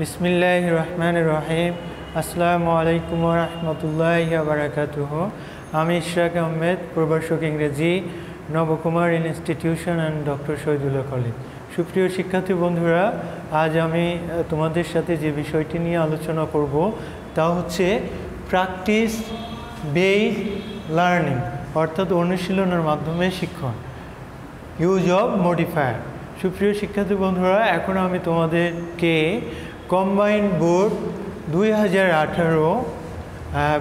বিসমিল্লাহির রহমানির রহিম। আসসালামু আলাইকুম ওয়া রাহমাতুল্লাহি ওয়া বারাকাতুহু। আমি ইশরাক আহমেদ, প্রভাষক ইংরেজি, Nabakumar institution and doctor Shahidullah college. সুপ্রিয় শিক্ষার্থী বন্ধুরা, আজ আমি তোমাদের সাথে যে বিষয়টি নিয়ে আলোচনা করব তা হচ্ছে প্র্যাকটিস বেসড লার্নিং, অর্থাৎ অনুশীলনের মাধ্যমে শিক্ষণ, ইউজ অফ মডিফায়ার। সুপ্রিয় শিক্ষার্থী বন্ধুরা, এখন আমি তোমাদেরকে কম্বাইন্ড বোর্ড 2018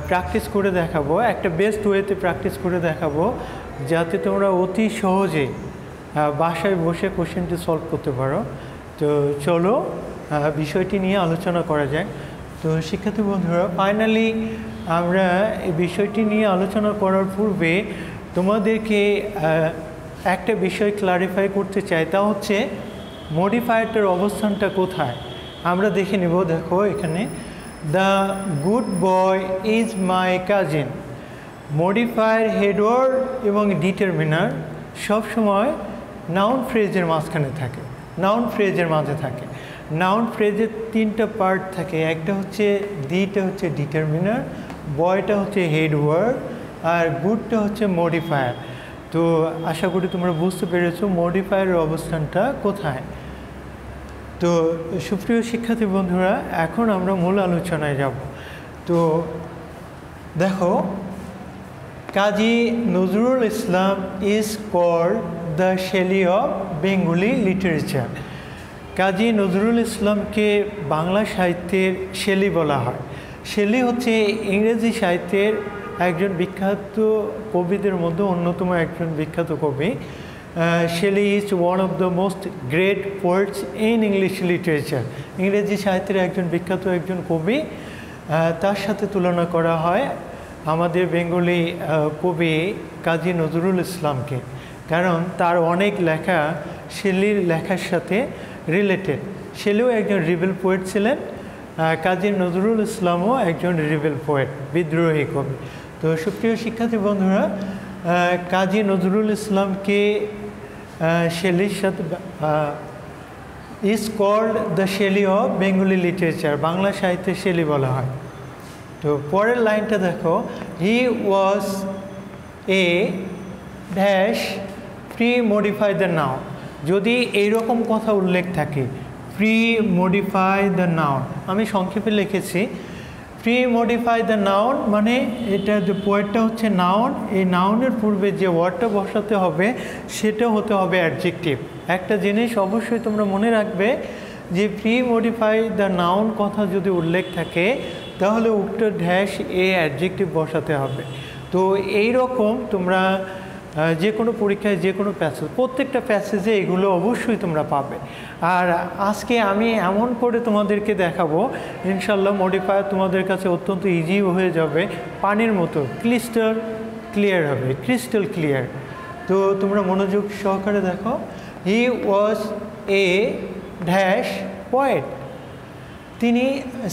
প্র্যাকটিস করে দেখাবো, একটা বেস্ট ওয়েতে প্র্যাকটিস করে দেখাবো, যাতে তোমরা অতি সহজে বাসায় বসে কোশ্চেনটি সলভ করতে পারো। তো চলো বিষয়টি নিয়ে আলোচনা করা যায়। তো শিক্ষার্থী বন্ধুরা, ফাইনালি আমরা এই বিষয়টি নিয়ে আলোচনা করার পূর্বে তোমাদেরকে একটা বিষয় ক্লারিফাই করতে চাই, তা হচ্ছে মডিফায়ারটার অবস্থানটা কোথায় আমরা দেখে নেব। দেখো এখানে, the good boy is my cousin. Modifier, headward এবং ডিটারমিনার সবসময় নাউন ফ্রেজের মাঝখানে থাকে, নাউন ফ্রেজের মাঝে থাকে। নাউন ফ্রেজের তিনটা পার্ট থাকে, একটা হচ্ছে দিটা হচ্ছে ডিটারমিনার, বয়টা হচ্ছে হেডওয়ার্ড, আর গুডটা হচ্ছে মডিফায়ার। তো আশা করি তোমরা বুঝতে পেরেছো মডিফায়ারের অবস্থানটা কোথায়। তো সুপ্রিয় শিক্ষার্থী বন্ধুরা, এখন আমরা মূল আলোচনায় যাব। তো দেখো, Kazi Nazrul Islam is called the Shelley of Bengali literature. Kazi Nazrul ইসলামকে বাংলা সাহিত্যের শেলি বলা হয়। শেলি হচ্ছে ইংরেজি সাহিত্যের একজন বিখ্যাত কবিদের মধ্যে অন্যতম একজন বিখ্যাত কবি। Shelley is one of the most great poets in English literature. ইংরেজি সাহিত্যের একজন বিখ্যাত একজন কবি, তার সাথে তুলনা করা হয় আমাদের বেঙ্গলি কবি কাজী নজরুল ইসলামকে, কারণ তার অনেক লেখা শেলির লেখার সাথে রিলেটেড। শেলিও একজন রিবেল পোয়েট ছিলেন, কাজী নজরুল ইসলামও একজন রিবেল পোয়েট, বিদ্রোহী কবি। তো সুপ্রিয় শিক্ষার্থী বন্ধুরা, কাজী নজরুল ইসলামকে শেলির সাথে is called the Shelley of Bengali literature, Bangla সাহিত্যের শেলি বলা হয়। তো পরের লাইনটা দেখো, he was a dash pre modify the noun. যদি এইরকম কথা উল্লেখ থাকে, প্রি মডিফাই দ্য নাউন, আমি সংক্ষেপে লিখেছি প্রি মডিফাই দ্য নাউন, মানে এটা যে পোয়েটটা হচ্ছে নাউন, এই নাউনের পূর্বে যে ওয়ার্ডটা বসাতে হবে সেটা হতে হবে অ্যাডজেক্টিভ। একটা জিনিস অবশ্যই তোমরা মনে রাখবে যে প্রি মডিফাই দ্য নাউন কথা যদি উল্লেখ থাকে তাহলে উক্ত ড্যাশ এ অ্যাডজেক্টিভ বসাতে হবে। তো এই রকম তোমরা যে কোনো পরীক্ষায় যে কোনো প্যাসেজ, প্রত্যেকটা প্যাসেজে এগুলো অবশ্যই তোমরা পাবে। আর আজকে আমি এমন করে তোমাদেরকে দেখাবো, ইনশাল্লাহ মডিফায়ার তোমাদের কাছে অত্যন্ত ইজি হয়ে যাবে, পানির মতো ক্রিস্টাল ক্লিয়ার হবে, ক্রিস্টাল ক্লিয়ার। তো তোমরা মনোযোগ সহকারে দেখো, he was a dash poet. তিনি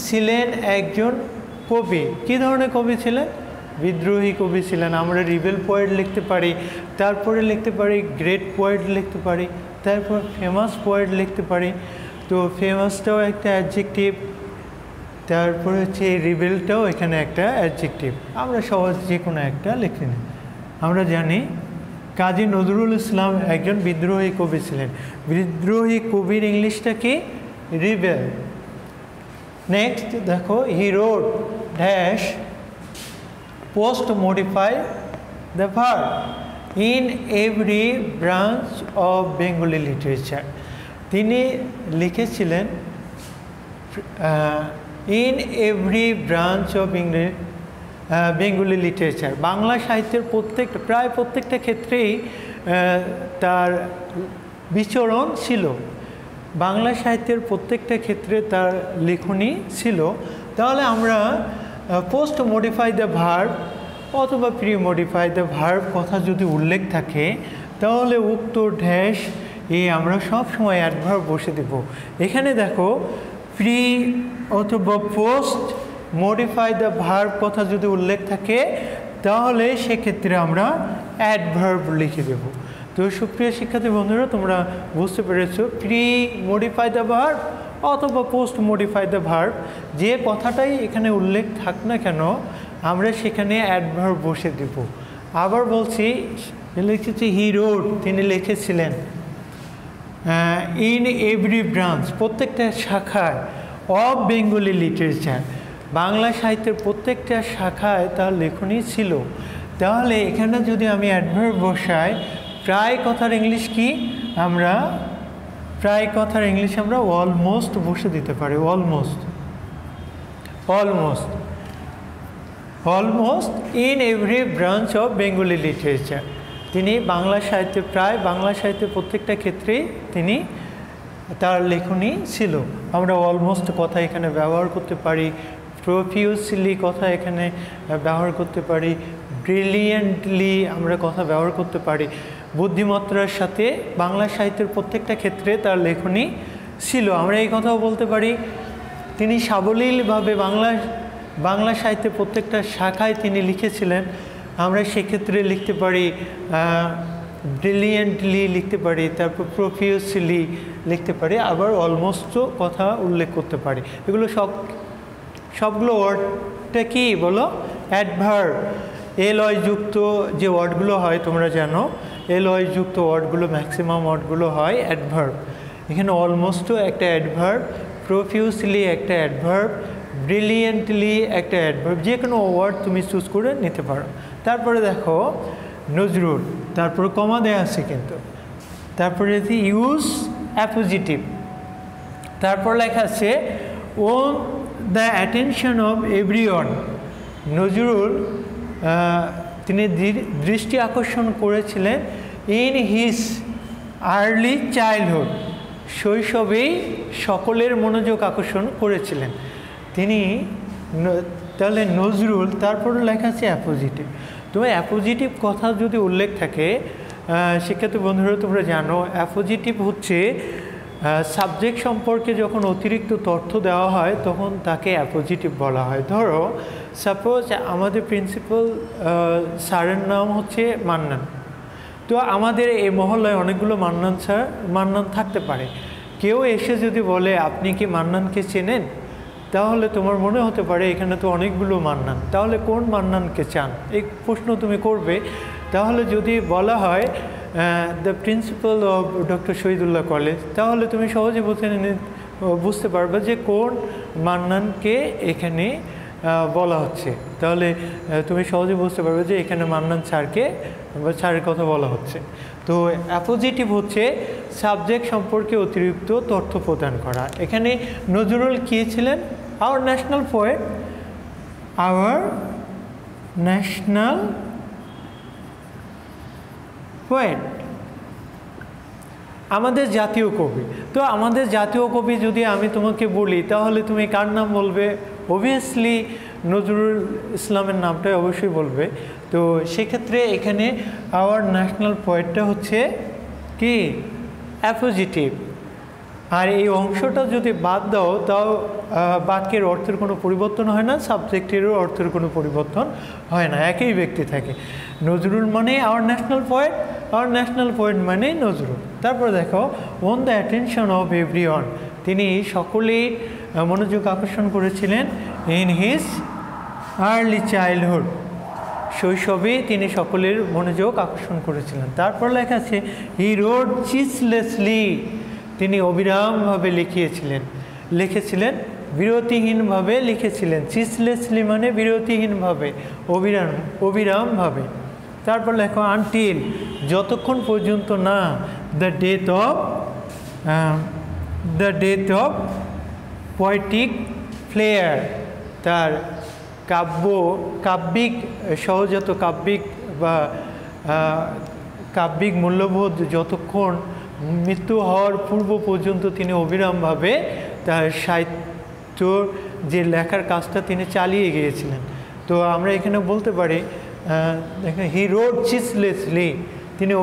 ছিলেন একজন কবি। কী ধরনের কবি ছিলেন? বিদ্রোহী কবি ছিলেন। আমরা রিবেল পোয়েট লিখতে পারি, তারপরে লিখতে পারি গ্রেট পোয়েট লিখতে পারি, তারপর ফেমাস পোয়েট লিখতে পারি। তো ফেমাসটাও একটা অ্যাডজেক্টিভ, তারপরে হচ্ছে রিবেলটাও এখানে একটা অ্যাডজেক্টিভ। আমরা সহজ যে কোনো একটা লিখে নিই। আমরা জানি কাজী নজরুল ইসলাম একজন বিদ্রোহী কবি ছিলেন। বিদ্রোহী কবির ইংলিশটা কি? রিবেল। নেক্সট দেখো, he wrote dash post modify the verb in every branch of Bengali literature. তিনি লিখেছিলেন in every branch of Bengali literature, Bangla সাহিত্যের প্রায় প্রত্যেকটা ক্ষেত্রেই তার বিচরণ ছিল, বাংলা সাহিত্যের প্রত্যেকটা ক্ষেত্রে তার লেখনী ছিল। তাহলে আমরা পোস্ট মডিফাই দ্য ভার্ব অথবা প্রি মডিফাই দ্য ভার্ব কথা যদি উল্লেখ থাকে তাহলে উক্ত ড্যাশ আমরা সব সময় অ্যাডভার্ব বসে দেব। এখানে দেখো, প্রি অথবা পোস্ট মডিফাই দ্য ভার্ব কথা যদি উল্লেখ থাকে তাহলে সেক্ষেত্রে আমরা অ্যাডভার্ব লিখে দেব। তো সুপ্রিয় শিক্ষার্থী বন্ধুরা, তোমরা বুঝতে পেরেছো প্রি মডিফাই দ্য ভার্ব অথবা পোস্ট মডিফাই দ্য ভার্ব, যে কথাটাই এখানে উল্লেখ থাক না কেন আমরা সেখানে অ্যাডভার্ব বসে দেব। আবার বলছি, লিখেছি হি রোড, তিনি লিখেছিলেন। ইন এভরি ব্রাঞ্চ, প্রত্যেকটা শাখায়, অফ বেঙ্গলি লিটারেচার, বাংলা সাহিত্যের প্রত্যেকটা শাখায় তার লেখনী ছিল। তাহলে এখানে যদি আমি অ্যাডভার্ব বসাই, প্রায় কথার ইংলিশ কি, আমরা প্রায় কথার ইংলিশ আমরা অলমোস্ট বসে দিতে পারি। Almost, almost, almost in every branch of Bengali literature, তিনি বাংলা সাহিত্যে, প্রায় বাংলা সাহিত্যের প্রত্যেকটা ক্ষেত্রেই তিনি তার লেখনী ছিল। আমরা অলমোস্ট কথা এখানে ব্যবহার করতে পারি, প্রফিউসলি কথা এখানে ব্যবহার করতে পারি, ব্রিলিয়েন্টলি আমরা কথা ব্যবহার করতে পারি। বুদ্ধিমত্তার সাথে বাংলা সাহিত্যের প্রত্যেকটা ক্ষেত্রে তার লেখনী ছিল। আমরা এই কথাও বলতে পারি তিনি সাবলীলভাবে বাংলা সাহিত্যের প্রত্যেকটা শাখায় তিনি লিখেছিলেন। আমরা সেক্ষেত্রে লিখতে পারি ব্রিলিয়েন্টলি লিখতে পারি, তারপর প্রফিউসলি লিখতে পারি, আবার অলমোস্টও কথা উল্লেখ করতে পারি। এগুলো সবগুলো ওয়ার্ডটা কি বলো, অ্যাডভার্ব। এলয় যুক্ত যে ওয়ার্ডগুলো হয় তোমরা জানো, এলয় যুক্ত ওয়ার্ডগুলো ম্যাক্সিমাম ওয়ার্ডগুলো হয় অ্যাডভার্ব। এখানে অলমোস্টও একটা অ্যাডভার্ব, প্রফিউসলি একটা অ্যাডভার্ব, ব্রিলিয়েন্টলি একটা অ্যাডভার্ব, যে কোনো ওয়ার্ড তুমি চুজ করে নিতে পারো। তারপরে দেখো নজরুল, তারপরে কমা দেওয়া আছে কিন্তু, তারপরে ইউজ অ্যাপোজিটিভ, তারপর লেখা আছে won the attention of everyone. Nazrul তিনি দৃষ্টি আকর্ষণ করেছিলেন ইন হিজ আর্লি চাইল্ডহুড, শৈশবেই সকলের মনোযোগ আকর্ষণ করেছিলেন তিনি। তাহলে নজরুল, তারপরে লেখা আছে অ্যাপোজিটিভ। তোমার অ্যাপোজিটিভ কথা যদি উল্লেখ থাকে, শিক্ষার্থী বন্ধুরা তোমরা জানো অ্যাপোজিটিভ হচ্ছে সাবজেক্ট সম্পর্কে যখন অতিরিক্ত তথ্য দেওয়া হয় তখন তাকে অ্যাপোজিটিভ বলা হয়। ধরো সাপোজ আমাদের প্রিন্সিপাল স্যারের নাম হচ্ছে মান্নান, তো আমাদের এই মহল্লায় অনেকগুলো মান্নান থাকতে পারে। কেউ এসে যদি বলে আপনি কি মান্নানকে চেনেন, তাহলে তোমার মনে হতে পারে এখানে তো অনেকগুলো মান্নান, তাহলে কোন মান্নানকে চান এই প্রশ্ন তুমি করবে। তাহলে যদি বলা হয় the principal of doctor Shahidullah college, তাহলে তুমি সহজে বুঝতে পারবে যে কোন মান্নানকে এখানে বলা হচ্ছে। তাহলে তুমি সহজে বুঝতে পারবে যে এখানে মান্নান স্যারকে বা স্যারের কথা বলা হচ্ছে। তো অ্যাপোজিটিভ হচ্ছে সাবজেক্ট সম্পর্কে অতিরিক্ত তথ্য প্রদান করা। এখানে নজরুল কী ছিলেন? Our national poet, our national poet, আমাদের জাতীয় কবি। তো আমাদের জাতীয় কবি যদি আমি তোমাকে বলি তাহলে তুমি কার নাম বলবে? অবভিয়াসলি নজরুল ইসলামের নামটাই অবশ্যই বলবে। তো সেক্ষেত্রে এখানে আওয়ার ন্যাশনাল পোয়েটটা হচ্ছে কি অ্যাপোজিটিভ। আর এই অংশটা যদি বাদ দাও তাও বাক্যের অর্থের কোনো পরিবর্তন হয় না, সাবজেক্টেরও অর্থের কোনো পরিবর্তন হয় না, একই ব্যক্তি থাকে। নজরুল মানে our national poet, our national poet মানে নজরুল। তারপর দেখো won the attention of everyone, তিনি সকলেই মনোযোগ আকর্ষণ করেছিলেন ইন হিজ আর্লি চাইল্ডহুড, শৈশবে তিনি সকলের মনোযোগ আকর্ষণ করেছিলেন। তারপর লেখা আছে হি রোড চিসলেসলি, তিনি অবিরামভাবে লিখেছিলেন, বিরতিহীনভাবে লিখেছিলেন। চিসলেসলি মানে বিরতিহীনভাবে, অবিরামভাবে। তারপর লেখো আনটিল, যতক্ষণ পর্যন্ত না, the death of poetic flair, তার কাব্যিক সহজাত কাব্যিক মূল্যবোধ যতক্ষণ মৃত্যু হওয়ার পূর্ব পর্যন্ত তিনি অবিরামভাবে তার সাহিত্যর যে লেখার কাজটা তিনি চালিয়ে গিয়েছিলেন। তো আমরা এখানে বলতে পারি হি রোড চিসলেসলি, তিনি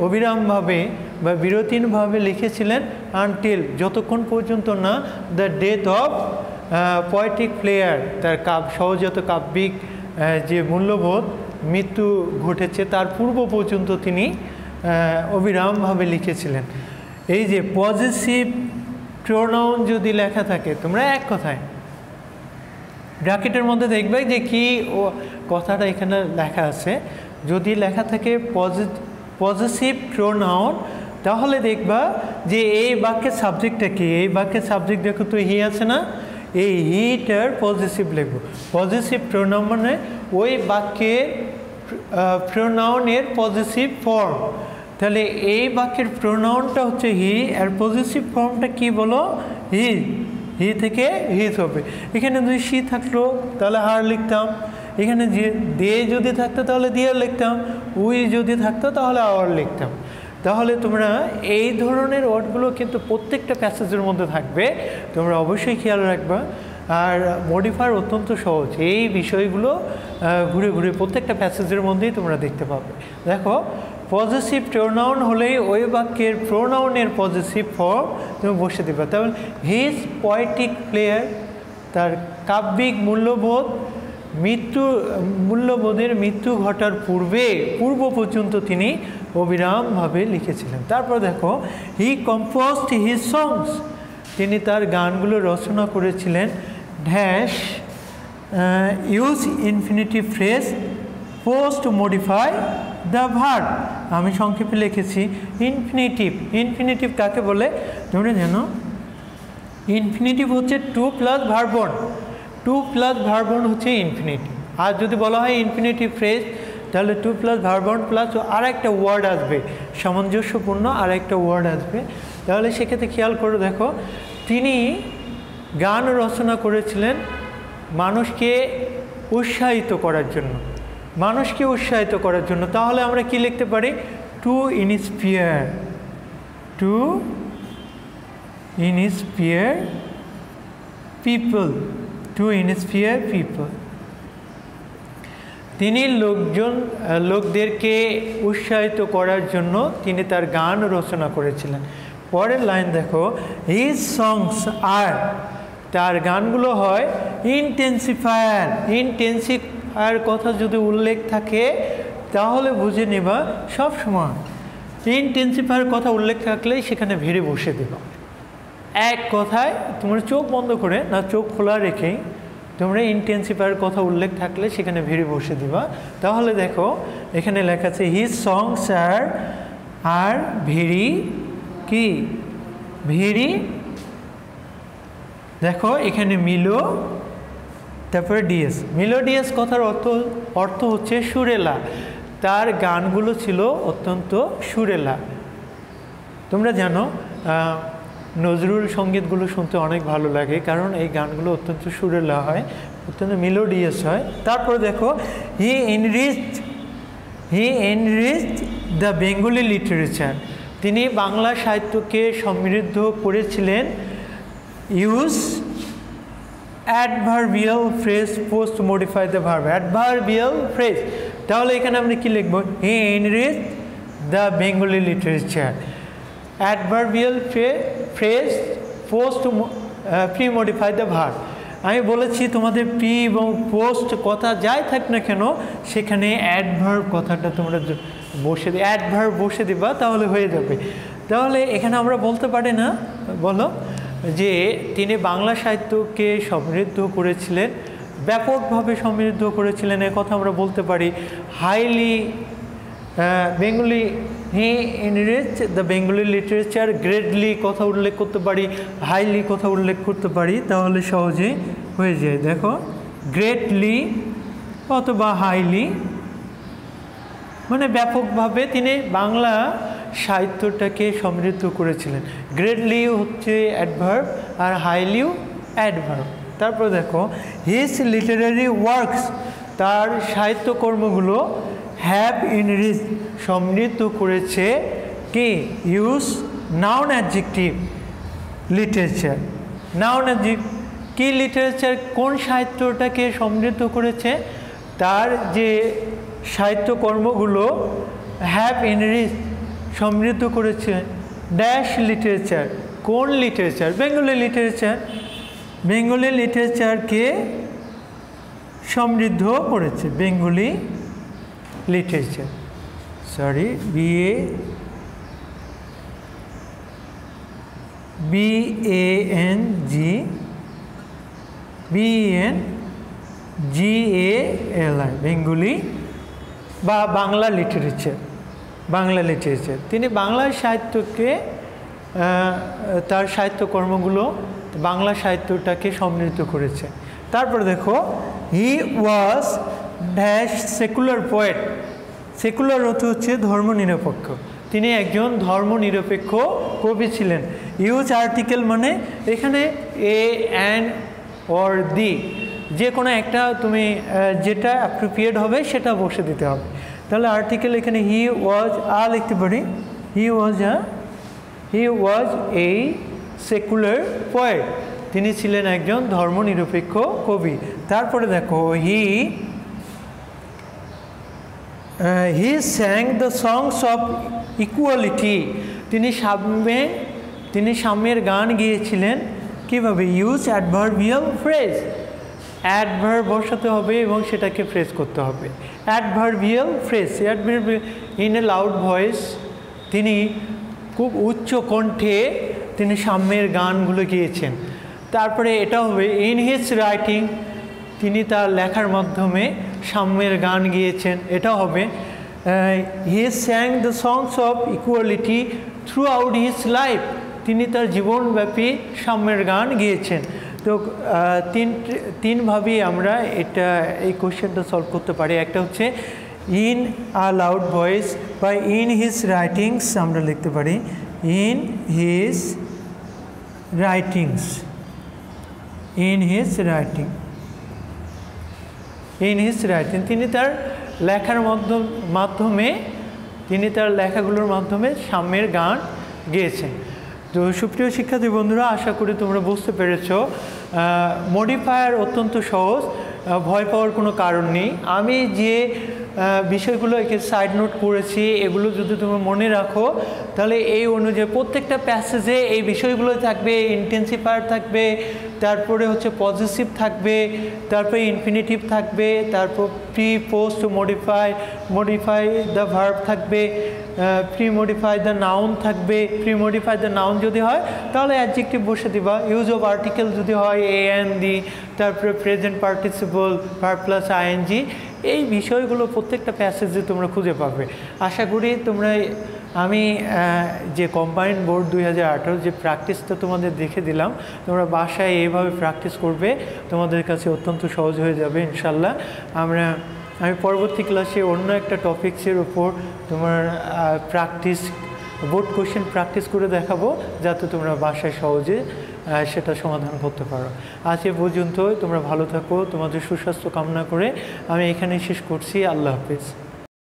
অবিরামভাবে বা বিরতিহীনভাবে লিখেছিলেন আনটিল, যতক্ষণ পর্যন্ত না the death of poetic flair, তার সহজাত কাব্যিক যে মূল্যবোধ মৃত্যু ঘটেছে তার পূর্ব পর্যন্ত তিনি অবিরামভাবে লিখেছিলেন। এই যে পজেসিভ প্রোনাউন যদি লেখা থাকে, তোমরা এক কথায় ব্র্যাকেটের মধ্যে দেখবে যে কি ও কথাটা এখানে লেখা আছে। যদি লেখা থাকে পজিটিভ প্রোনাউন, তাহলে দেখবা যে এই বাক্যের সাবজেক্টটা কি। এই বাক্যের সাবজেক্ট দেখো তো হি আছে না, এই হিটার পজিটিভ লিখবো। পজিটিভ প্রোনাউন মানে ওই বাক্যের প্রোনাউনের পজিটিভ ফর্ম। তাহলে এই বাক্যের প্রোনাউনটা হচ্ছে হি, আর পজিটিভ ফর্মটা কি বলো, হি। হি থেকে হিজ হবে। এখানে যদি সি থাকলো তাহলে হার লিখতাম, এখানে দে যদি থাকতো তাহলে দিয়ার লিখতাম, উই যদি থাকতো তাহলে আওয়ার লিখতাম। তাহলে তোমরা এই ধরনের ওয়ার্ডগুলো কিন্তু প্রত্যেকটা প্যাসেজের মধ্যে থাকবে, তোমরা অবশ্যই খেয়াল রাখবা। আর মডিফায়ার অত্যন্ত সহজ, এই বিষয়গুলো ঘুরে ঘুরে প্রত্যেকটা প্যাসেজের মধ্যেই তোমরা দেখতে পাবে। দেখো, পজিটিভ প্রোনাউন হলেই ওই বাক্যের প্রোনাউনের পজিটিভ ফর্ম তুমি বসে দেবে। তাহলে হিজ পয়েটিক প্লেয়ার, তার কাব্যিক মূল্যবোধের মৃত্যু ঘটার পূর্ব পর্যন্ত তিনি অবিরামভাবে লিখেছিলেন। তারপর দেখো, হি কম্পোজড হিজ সংস, তিনি তার গানগুলো রচনা করেছিলেন dash use infinitive phrase post modify the verb. আমি সংক্ষেপে লিখেছি ইনফিনিটিভ। ইনফিনিটিভ কাকে বলে তোমরা জানো? ইনফিনিটিভ হচ্ছে to plus verb one. To plus verb one হচ্ছে ইনফিনিটিভ। আর যদি বলা হয় ইনফিনিটিভ ফ্রেজ, তাহলে to plus verb one plus আর একটা ওয়ার্ড আসবে, সামঞ্জস্যপূর্ণ আর একটা ওয়ার্ড আসবে। তাহলে সেক্ষেত্রে খেয়াল করে দেখো, তিনি গান রচনা করেছিলেন মানুষকে উৎসাহিত করার জন্য। মানুষকে উৎসাহিত করার জন্য, তাহলে আমরা কি লিখতে পারি? To inspire, to inspire people, to inspire people. তিনি লোকদেরকে উৎসাহিত করার জন্য তিনি তার গান রচনা করেছিলেন। পরের লাইন দেখো, হিজ সংস আর, তার গানগুলো হয় ইন্টেন্সিফায়ার। ইন্টেন্সিফায়ার কথা যদি উল্লেখ থাকে তাহলে বুঝে নেবা সবসময় ইন্টেন্সিফায়ার কথা উল্লেখ থাকলেই সেখানে ভিড়ে বসে দেবা। এক কথায় তোমরা চোখ বন্ধ করে না, চোখ খোলা রেখেই তোমরা ইন্টেন্সিফায়ার কথা উল্লেখ থাকলে সেখানে ভিড়ে বসে দিবা। তাহলে দেখো এখানে লেখা আছে হিজ সংস আর ভেরি কি, ভেরি। দেখো এখানে মিলো, তারপরে ডিএস। মিলোডিয়াস কথার অর্থ হচ্ছে সুরেলা। তার গানগুলো ছিল অত্যন্ত সুরেলা। তোমরা জানো নজরুল সঙ্গীতগুলো শুনতে অনেক ভালো লাগে, কারণ এই গানগুলো অত্যন্ত সুরেলা হয়, অত্যন্ত মেলোডিয়াস হয়। তারপরে দেখো, he enriched the Bengali literature, তিনি বাংলা সাহিত্যকে সমৃদ্ধ করেছিলেন। Use adverbial phrase post modify the verb. Adverbial phrase, তাহলে এখানে আমরা কি লিখব? He enriched the Bengali literature. Adverbial phrase post pre modify the verb. আমি বলেছি তোমাদের প্রি এবং পোস্ট কথা যাই থাক না কেন, সেখানে অ্যাডভার্ব কথাটা তোমরা অ্যাডভার্ব বসে দিবা, তাহলে হয়ে যাবে। তাহলে এখানে আমরা বলতে পারি না, বলো যে তিনি বাংলা সাহিত্যকে সমৃদ্ধ করেছিলেন, ব্যাপকভাবে সমৃদ্ধ করেছিলেন, এ কথা আমরা বলতে পারি। Highly Bengali, he enriched the Bengali literature. Greatly কথা উল্লেখ করতে পারি, হাইলি কথা উল্লেখ করতে পারি, তাহলে সহজেই হয়ে যায়। দেখো, গ্রেটলি অথবা হাইলি মানে ব্যাপকভাবে তিনি বাংলা সাহিত্যটাকে সমৃদ্ধ করেছিলেন। গ্রেটলিও হচ্ছে অ্যাডভার্ব আর হাইলিও অ্যাডভার্ব। তারপর দেখো, হিজ লিটারারি ওয়ার্কস, তার সাহিত্যকর্মগুলো হ্যাভ এনরিচড সমৃদ্ধ করেছে কি, use noun adjective literature. Noun adjective কি, লিটারেচার কোন সাহিত্যটাকে সমৃদ্ধ করেছে? তার যে সাহিত্যকর্মগুলো হ্যাভ এনরিচড সমৃদ্ধ করেছে ড্যাশ লিটারেচার। কোন লিটারেচার? Bengali literature. বেঙ্গলি লিটারেচারকে সমৃদ্ধ করেছে, Bengali literature, sorry BA BENGALI Bengali বা বাংলা লিটারেচার। তিনি বাংলা সাহিত্যকে তার সাহিত্যকর্মগুলো বাংলা সাহিত্যটাকে সমৃদ্ধ করেছে। তারপর দেখো, he was dash secular poet. Secular অর্থ হচ্ছে ধর্মনিরপেক্ষ। তিনি একজন ধর্মনিরপেক্ষ কবি ছিলেন। ইউজ আর্টিকেল মানে এখানে এ, অ্যান অর দি, যে কোনো একটা তুমি যেটা অ্যাপ্রোপ্রিয়েট হবে সেটা বসে দিতে হবে। তাহলে আর্টিকেল এখানে হি ওয়াজ লিখতে পারি, হি ওয়াজ এ সেকুলার পোয়েট। তিনি ছিলেন একজন ধর্মনিরপেক্ষ কবি। তারপরে দেখো, he sang the songs of equality. তিনি সাম্যের গান গিয়েছিলেন। কীভাবে? ইউজ অ্যাডভার্বিয়াল ফ্রেজ, অ্যাডভার্ব বসাতে হবে এবং সেটাকে ফ্রেজ করতে হবে। Adverbial phrase, in a loud voice, তিনি খুব উচ্চ কণ্ঠে তিনি সাম্যের গানগুলো গিয়েছেন। তারপরে এটা হবে ইন হিজ রাইটিং, তিনি তার লেখার মাধ্যমে সাম্যের গান গিয়েছেন, এটা হবে। He sang the songs of equality throughout his life, তিনি তার জীবনব্যাপী সাম্যের গান গিয়েছেন। তো তিনভাবেই আমরা এই কোশ্চেনটা সলভ করতে পারি। একটা হচ্ছে ইন আ লাউড ভয়েস বা ইন হিজ রাইটিংস, আমরা লিখতে পারি ইন হিজ রাইটিংস, তিনি তার লেখার মাধ্যমে তিনি তার লেখাগুলোর মাধ্যমে সাম্যের গান গেয়েছেন। তো সুপ্রিয় শিক্ষার্থী বন্ধুরা, আশা করি তোমরা বুঝতে পেরেছ। মডিফায়ার অত্যন্ত সহজ, ভয় পাওয়ার কোনো কারণ নেই। আমি যে বিষয়গুলো একে সাইড নোট করেছি, এগুলো যদি তুমি মনে রাখো তাহলে এই অনুযায়ী প্রত্যেকটা প্যাসেজে এই বিষয়গুলো থাকবে। ইন্টেন্সিফায়ার থাকবে, তারপরে হচ্ছে পজিটিভ থাকবে, তারপরে ইনফিনিটিভ থাকবে, তারপর pre post modify the verb থাকবে, প্রি মডিফাই দ্য নাউন থাকবে। প্রি মডিফাই দ্য নাউন যদি হয় তাহলে অ্যাডজেক্টিভ বসে দিবা। ইউজ অফ আর্টিকেল যদি হয় এ অ্যান দি, তারপরে present participle, verb plus ING. এই বিষয়গুলো প্রত্যেকটা প্যাসেজে তোমরা খুঁজে পাবে। আশা করি তোমরা আমি যে কম্বাইন্ড বোর্ড 2018 যে প্র্যাকটিসটা তোমাদের দেখে দিলাম, তোমরা বাসায় এইভাবে প্র্যাকটিস করবে, তোমাদের কাছে অত্যন্ত সহজ হয়ে যাবে ইনশাল্লাহ। আমি পরবর্তী ক্লাসে অন্য একটা টপিক্সের উপর তোমার বোর্ড কোশ্চেন প্র্যাকটিস করে দেখাবো, যাতে তোমরা বাসায় সহজে সেটা সমাধান করতে পারো। আজ এ পর্যন্তই, তোমরা ভালো থাকো, তোমাদের সুস্বাস্থ্য কামনা করে আমি এখানেই শেষ করছি। আল্লাহ হাফিজ।